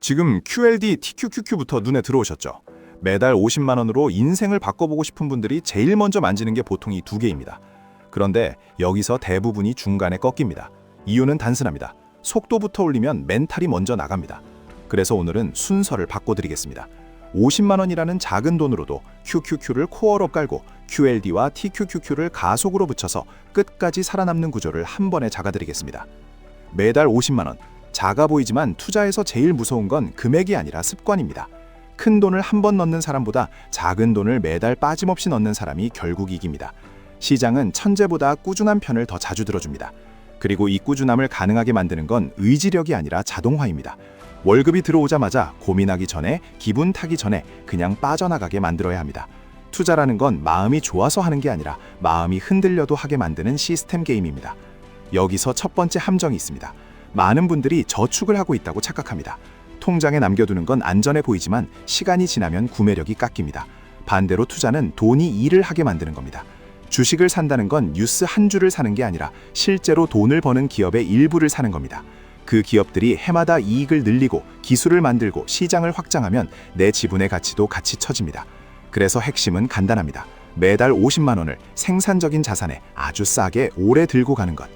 지금 QLD, TQQQ부터 눈에 들어오셨죠? 매달 50만 원으로 인생을 바꿔보고 싶은 분들이 제일 먼저 만지는 게 보통 이 두 개입니다. 그런데 여기서 대부분이 중간에 꺾입니다. 이유는 단순합니다. 속도부터 올리면 멘탈이 먼저 나갑니다. 그래서 오늘은 순서를 바꿔드리겠습니다. 50만 원이라는 작은 돈으로도 QQQ를 코어로 깔고 QLD와 TQQQ를 가속으로 붙여서 끝까지 살아남는 구조를 한 번에 잡아드리겠습니다. 매달 50만 원. 작아 보이지만 투자에서 제일 무서운 건 금액이 아니라 습관입니다. 큰 돈을 한 번 넣는 사람보다 작은 돈을 매달 빠짐없이 넣는 사람이 결국 이깁니다. 시장은 천재보다 꾸준한 편을 더 자주 들어줍니다. 그리고 이 꾸준함을 가능하게 만드는 건 의지력이 아니라 자동화입니다. 월급이 들어오자마자 고민하기 전에, 기분 타기 전에 그냥 빠져나가게 만들어야 합니다. 투자라는 건 마음이 좋아서 하는 게 아니라 마음이 흔들려도 하게 만드는 시스템 게임입니다. 여기서 첫 번째 함정이 있습니다. 많은 분들이 저축을 하고 있다고 착각합니다. 통장에 남겨두는 건 안전해 보이지만 시간이 지나면 구매력이 깎입니다. 반대로 투자는 돈이 일을 하게 만드는 겁니다. 주식을 산다는 건 뉴스 한 줄을 사는 게 아니라 실제로 돈을 버는 기업의 일부를 사는 겁니다. 그 기업들이 해마다 이익을 늘리고 기술을 만들고 시장을 확장하면 내 지분의 가치도 같이 처집니다. 그래서 핵심은 간단합니다. 매달 50만 원을 생산적인 자산에 아주 싸게 오래 들고 가는 것.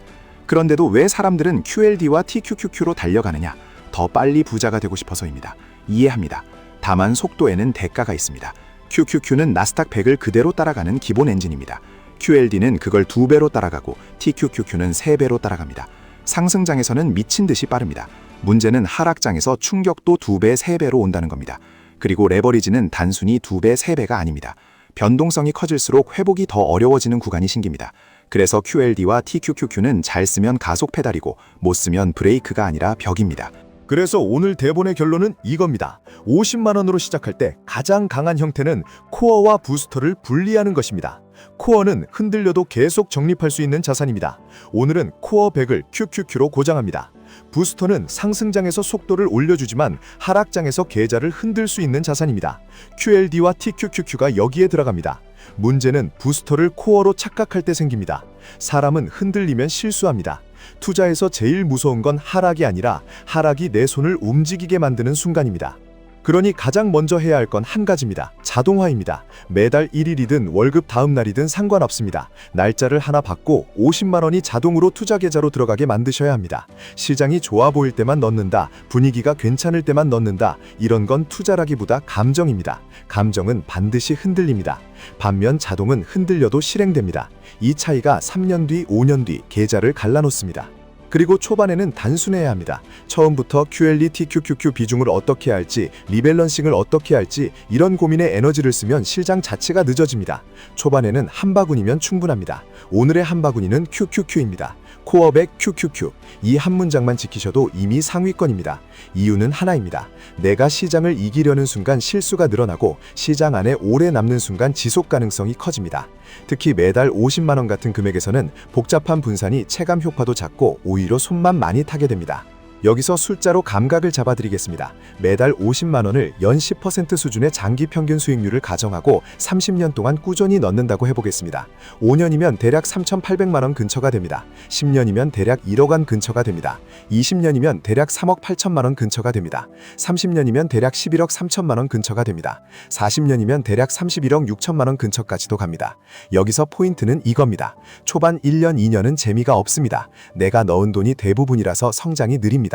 그런데도 왜 사람들은 QLD와 TQQQ로 달려가느냐? 더 빨리 부자가 되고 싶어서입니다. 이해합니다. 다만 속도에는 대가가 있습니다. QQQ는 나스닥 100을 그대로 따라가는 기본 엔진입니다. QLD는 그걸 2배로 따라가고 TQQQ는 3배로 따라갑니다. 상승장에서는 미친 듯이 빠릅니다. 문제는 하락장에서 충격도 2배, 3배로 온다는 겁니다. 그리고 레버리지는 단순히 2배, 3배가 아닙니다. 변동성이 커질수록 회복이 더 어려워지는 구간이 생깁니다. 그래서 QLD와 TQQQ는 잘 쓰면 가속 페달이고 못 쓰면 브레이크가 아니라 벽입니다. 그래서 오늘 대본의 결론은 이겁니다. 50만 원으로 시작할 때 가장 강한 형태는 코어와 부스터를 분리하는 것입니다. 코어는 흔들려도 계속 적립할 수 있는 자산입니다. 오늘은 코어 100을 QQQ로 고정합니다. 부스터는 상승장에서 속도를 올려주지만 하락장에서 계좌를 흔들 수 있는 자산입니다. QLD와 TQQQ가 여기에 들어갑니다. 문제는 부스터를 코어로 착각할 때 생깁니다. 사람은 흔들리면 실수합니다. 투자에서 제일 무서운 건 하락이 아니라 하락이 내 손을 움직이게 만드는 순간입니다. 그러니 가장 먼저 해야 할 건 한 가지입니다. 자동화입니다. 매달 1일이든 월급 다음 날이든 상관없습니다. 날짜를 하나 받고 50만 원이 자동으로 투자 계좌로 들어가게 만드셔야 합니다. 시장이 좋아 보일 때만 넣는다. 분위기가 괜찮을 때만 넣는다. 이런 건 투자라기보다 감정입니다. 감정은 반드시 흔들립니다. 반면 자동은 흔들려도 실행됩니다. 이 차이가 3년 뒤, 5년 뒤 계좌를 갈라놓습니다. 그리고 초반에는 단순해야 합니다. 처음부터 QLD, TQQQ 비중을 어떻게 할지, 리밸런싱을 어떻게 할지 이런 고민에 에너지를 쓰면 실장 자체가 늦어집니다. 초반에는 한 바구니면 충분합니다. 오늘의 한 바구니는 QQQ입니다. 코어 100 QQQ. 이 한 문장만 지키셔도 이미 상위권입니다. 이유는 하나입니다. 내가 시장을 이기려는 순간 실수가 늘어나고 시장 안에 오래 남는 순간 지속 가능성이 커집니다. 특히 매달 50만 원 같은 금액에서는 복잡한 분산이 체감 효과도 작고 오히려 손만 많이 타게 됩니다. 여기서 숫자로 감각을 잡아드리겠습니다. 매달 50만 원을 연 10% 수준의 장기 평균 수익률을 가정하고 30년 동안 꾸준히 넣는다고 해보겠습니다. 5년이면 대략 3,800만 원 근처가 됩니다. 10년이면 대략 1억 원 근처가 됩니다. 20년이면 대략 3억 8천만 원 근처가 됩니다. 30년이면 대략 11억 3천만 원 근처가 됩니다. 40년이면 대략 31억 6천만 원 근처까지도 갑니다. 여기서 포인트는 이겁니다. 초반 1년, 2년은 재미가 없습니다. 내가 넣은 돈이 대부분이라서 성장이 느립니다.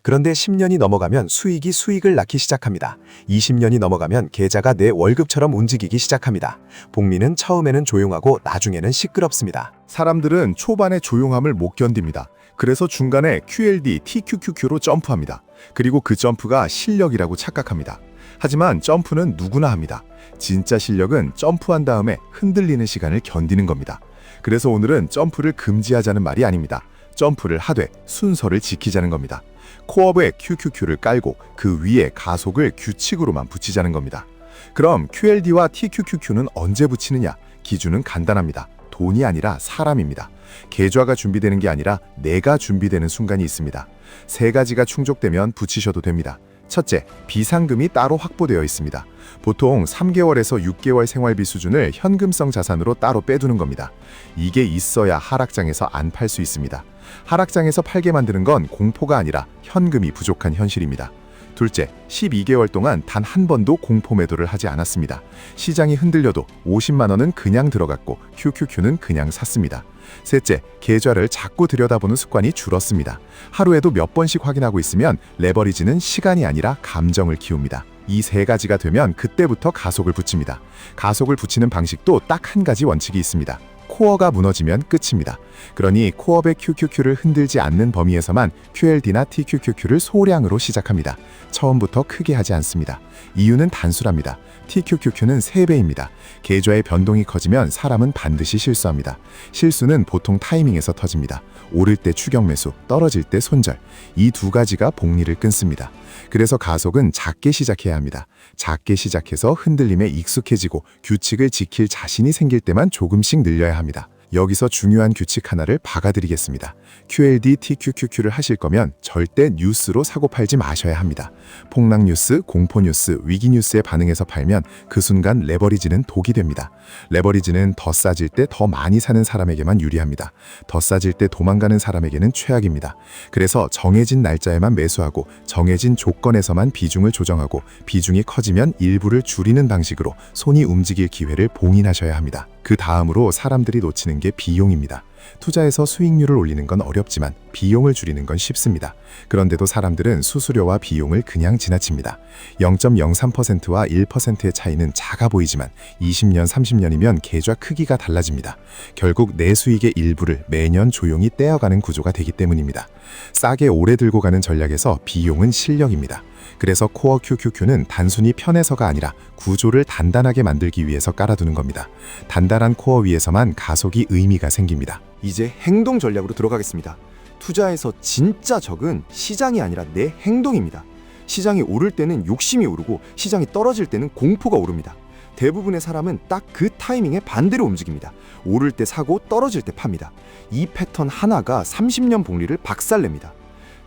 그런데 10년이 넘어가면 수익을 낳기 시작합니다. 20년이 넘어가면 계좌가 내 월급처럼 움직이기 시작합니다. 복리는 처음에는 조용하고 나중에는 시끄럽습니다. 사람들은 초반에 조용함을 못 견딥니다. 그래서 중간에 QLD, TQQQ로 점프합니다. 그리고 그 점프가 실력이라고 착각합니다. 하지만 점프는 누구나 합니다. 진짜 실력은 점프한 다음에 흔들리는 시간을 견디는 겁니다. 그래서 오늘은 점프를 금지하자는 말이 아닙니다. 점프를 하되 순서를 지키자는 겁니다. 코어에 QQQ를 깔고 그 위에 가속을 규칙으로만 붙이자는 겁니다. 그럼 QLD와 TQQQ는 언제 붙이느냐? 기준은 간단합니다. 돈이 아니라 사람입니다. 계좌가 준비되는 게 아니라 내가 준비되는 순간이 있습니다. 세 가지가 충족되면 붙이셔도 됩니다. 첫째, 비상금이 따로 확보되어 있습니다. 보통 3개월에서 6개월 생활비 수준을 현금성 자산으로 따로 빼두는 겁니다. 이게 있어야 하락장에서 안 팔 수 있습니다. 하락장에서 팔게 만드는 건 공포가 아니라 현금이 부족한 현실입니다. 둘째, 12개월 동안 단 한 번도 공포 매도를 하지 않았습니다. 시장이 흔들려도 50만 원은 그냥 들어갔고 QQQ는 그냥 샀습니다. 셋째, 계좌를 자꾸 들여다보는 습관이 줄었습니다. 하루에도 몇 번씩 확인하고 있으면 레버리지는 시간이 아니라 감정을 키웁니다. 이 세 가지가 되면 그때부터 가속을 붙입니다. 가속을 붙이는 방식도 딱 한 가지 원칙이 있습니다. 코어가 무너지면 끝입니다. 그러니 코어의 QQQ를 흔들지 않는 범위에서만 QLD나 TQQQ를 소량으로 시작합니다. 처음부터 크게 하지 않습니다. 이유는 단순합니다. TQQQ는 3배입니다. 계좌의 변동이 커지면 사람은 반드시 실수합니다. 실수는 보통 타이밍에서 터집니다. 오를 때 추격 매수, 떨어질 때 손절. 이 두 가지가 복리를 끊습니다. 그래서 가속은 작게 시작해야 합니다. 작게 시작해서 흔들림에 익숙해지고 규칙을 지킬 자신이 생길 때만 조금씩 늘려야 합니다. 여기서 중요한 규칙 하나를 박아드리겠습니다. QLD, TQQQ를 하실 거면 절대 뉴스로 사고 팔지 마셔야 합니다. 폭락 뉴스, 공포 뉴스, 위기 뉴스에 반응해서 팔면 그 순간 레버리지는 독이 됩니다. 레버리지는 더 싸질 때 더 많이 사는 사람에게만 유리합니다. 더 싸질 때 도망가는 사람에게는 최악입니다. 그래서 정해진 날짜에만 매수하고 정해진 조건에서만 비중을 조정하고 비중이 커지면 일부를 줄이는 방식으로 손이 움직일 기회를 봉인하셔야 합니다. 그 다음으로 사람들이 놓치는 게 비용입니다. 투자에서 수익률을 올리는 건 어렵지만 비용을 줄이는 건 쉽습니다. 그런데도 사람들은 수수료와 비용을 그냥 지나칩니다. 0.03%와 1%의 차이는 작아 보이지만 20년, 30년이면 계좌 크기가 달라집니다. 결국 내 수익의 일부를 매년 조용히 떼어가는 구조가 되기 때문입니다. 싸게 오래 들고 가는 전략에서 비용은 실력입니다. 그래서 코어 QQQ는 단순히 편해서가 아니라 구조를 단단하게 만들기 위해서 깔아두는 겁니다. 단단한 코어 위에서만 가속이 의미가 생깁니다. 이제 행동 전략으로 들어가겠습니다. 투자에서 진짜 적은 시장이 아니라 내 행동입니다. 시장이 오를 때는 욕심이 오르고 시장이 떨어질 때는 공포가 오릅니다. 대부분의 사람은 딱 그 타이밍에 반대로 움직입니다. 오를 때 사고 떨어질 때 팝니다. 이 패턴 하나가 30년 복리를 박살냅니다.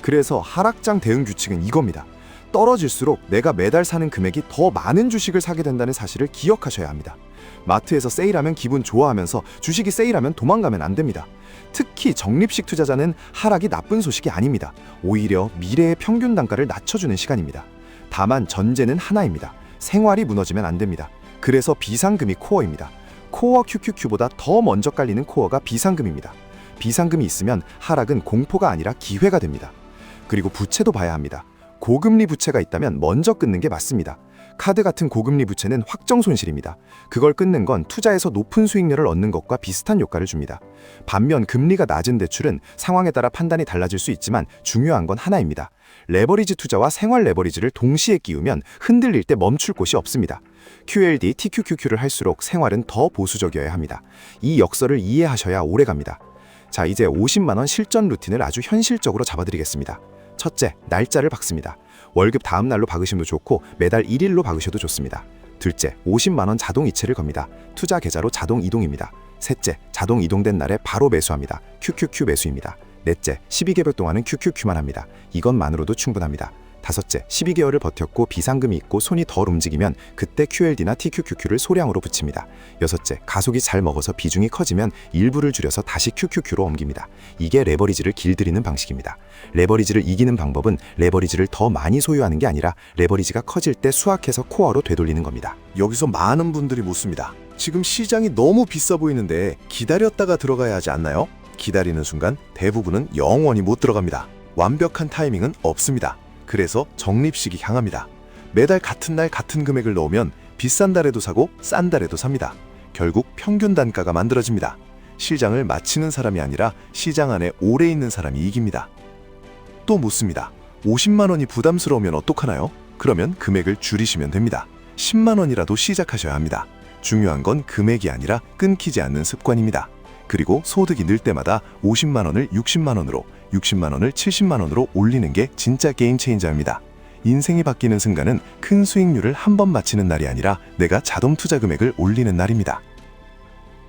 그래서 하락장 대응 규칙은 이겁니다. 떨어질수록 내가 매달 사는 금액이 더 많은 주식을 사게 된다는 사실을 기억하셔야 합니다. 마트에서 세일하면 기분 좋아하면서 주식이 세일하면 도망가면 안 됩니다. 특히 적립식 투자자는 하락이 나쁜 소식이 아닙니다. 오히려 미래의 평균 단가를 낮춰주는 시간입니다. 다만 전제는 하나입니다. 생활이 무너지면 안 됩니다. 그래서 비상금이 코어입니다. 코어 QQQ보다 더 먼저 깔리는 코어가 비상금입니다. 비상금이 있으면 하락은 공포가 아니라 기회가 됩니다. 그리고 부채도 봐야 합니다. 고금리 부채가 있다면 먼저 끊는 게 맞습니다. 카드 같은 고금리 부채는 확정 손실입니다. 그걸 끊는 건 투자에서 높은 수익률을 얻는 것과 비슷한 효과를 줍니다. 반면 금리가 낮은 대출은 상황에 따라 판단이 달라질 수 있지만 중요한 건 하나입니다. 레버리지 투자와 생활 레버리지를 동시에 끼우면 흔들릴 때 멈출 곳이 없습니다. QLD, TQQQ를 할수록 생활은 더 보수적이어야 합니다. 이 역설을 이해하셔야 오래갑니다. 자, 이제 50만 원 실전 루틴을 아주 현실적으로 잡아드리겠습니다. 첫째, 날짜를 박습니다. 월급 다음 날로 박으시면 좋고 매달 1일로 박으셔도 좋습니다. 둘째, 50만 원 자동 이체를 겁니다. 투자 계좌로 자동 이동입니다. 셋째, 자동 이동된 날에 바로 매수합니다. QQQ 매수입니다. 넷째, 12개월 동안은 QQQ만 합니다. 이것만으로도 충분합니다. 다섯째, 12개월을 버텼고 비상금이 있고 손이 덜 움직이면 그때 QLD나 TQQQ를 소량으로 붙입니다. 여섯째, 가속이 잘 먹어서 비중이 커지면 일부를 줄여서 다시 QQQ로 옮깁니다. 이게 레버리지를 길들이는 방식입니다. 레버리지를 이기는 방법은 레버리지를 더 많이 소유하는 게 아니라 레버리지가 커질 때 수확해서 코어로 되돌리는 겁니다. 여기서 많은 분들이 묻습니다. 지금 시장이 너무 비싸 보이는데 기다렸다가 들어가야 하지 않나요? 기다리는 순간 대부분은 영원히 못 들어갑니다. 완벽한 타이밍은 없습니다. 그래서 적립식이 향합니다. 매달 같은 날 같은 금액을 넣으면 비싼 달에도 사고 싼 달에도 삽니다. 결국 평균 단가가 만들어집니다. 시장을 맞히는 사람이 아니라 시장 안에 오래 있는 사람이 이깁니다. 또 묻습니다. 50만 원이 부담스러우면 어떡하나요? 그러면 금액을 줄이시면 됩니다. 10만 원이라도 시작하셔야 합니다. 중요한 건 금액이 아니라 끊기지 않는 습관입니다. 그리고 소득이 늘 때마다 50만 원을 60만 원으로, 60만 원을 70만 원으로 올리는 게 진짜 게임 체인저입니다. 인생이 바뀌는 순간은 큰 수익률을 한 번 맞히는 날이 아니라 내가 자동 투자 금액을 올리는 날입니다.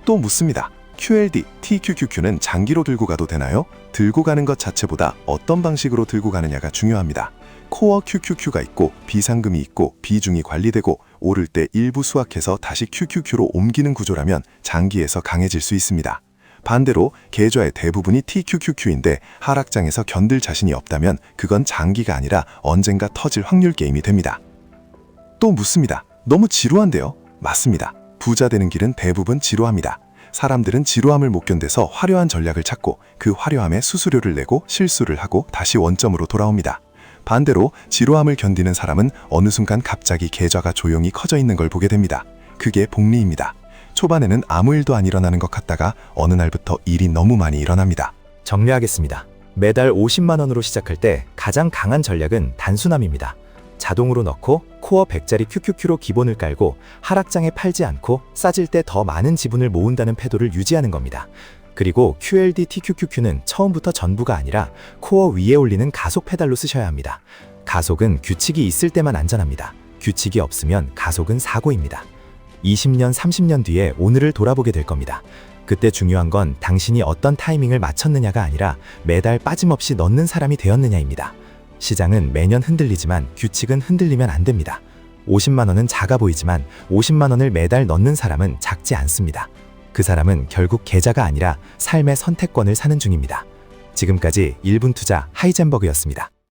또 묻습니다. QLD, TQQQ는 장기로 들고 가도 되나요? 들고 가는 것 자체보다 어떤 방식으로 들고 가느냐가 중요합니다. 코어 QQQ가 있고 비상금이 있고 비중이 관리되고 오를 때 일부 수확해서 다시 QQQ로 옮기는 구조라면 장기에서 강해질 수 있습니다. 반대로 계좌의 대부분이 TQQQ인데 하락장에서 견딜 자신이 없다면 그건 장기가 아니라 언젠가 터질 확률 게임이 됩니다. 또 묻습니다. 너무 지루한데요? 맞습니다. 부자 되는 길은 대부분 지루합니다. 사람들은 지루함을 못 견뎌서 화려한 전략을 찾고 그 화려함에 수수료를 내고 실수를 하고 다시 원점으로 돌아옵니다. 반대로 지루함을 견디는 사람은 어느 순간 갑자기 계좌가 조용히 커져 있는 걸 보게 됩니다. 그게 복리입니다. 초반에는 아무 일도 안 일어나는 것 같다가 어느 날부터 일이 너무 많이 일어납니다. 정리하겠습니다. 매달 50만 원으로 시작할 때 가장 강한 전략은 단순함입니다. 자동으로 넣고 코어 100짜리 QQQ로 기본을 깔고 하락장에 팔지 않고 싸질 때 더 많은 지분을 모은다는 패도를 유지하는 겁니다. 그리고 QLD TQQQ는 처음부터 전부가 아니라 코어 위에 올리는 가속 페달로 쓰셔야 합니다. 가속은 규칙이 있을 때만 안전합니다. 규칙이 없으면 가속은 사고입니다. 20년, 30년 뒤에 오늘을 돌아보게 될 겁니다. 그때 중요한 건 당신이 어떤 타이밍을 맞췄느냐가 아니라 매달 빠짐없이 넣는 사람이 되었느냐입니다. 시장은 매년 흔들리지만 규칙은 흔들리면 안 됩니다. 50만 원은 작아 보이지만 50만 원을 매달 넣는 사람은 작지 않습니다. 그 사람은 결국 계좌가 아니라 삶의 선택권을 사는 중입니다. 지금까지 1분 투자 하이젠버그였습니다.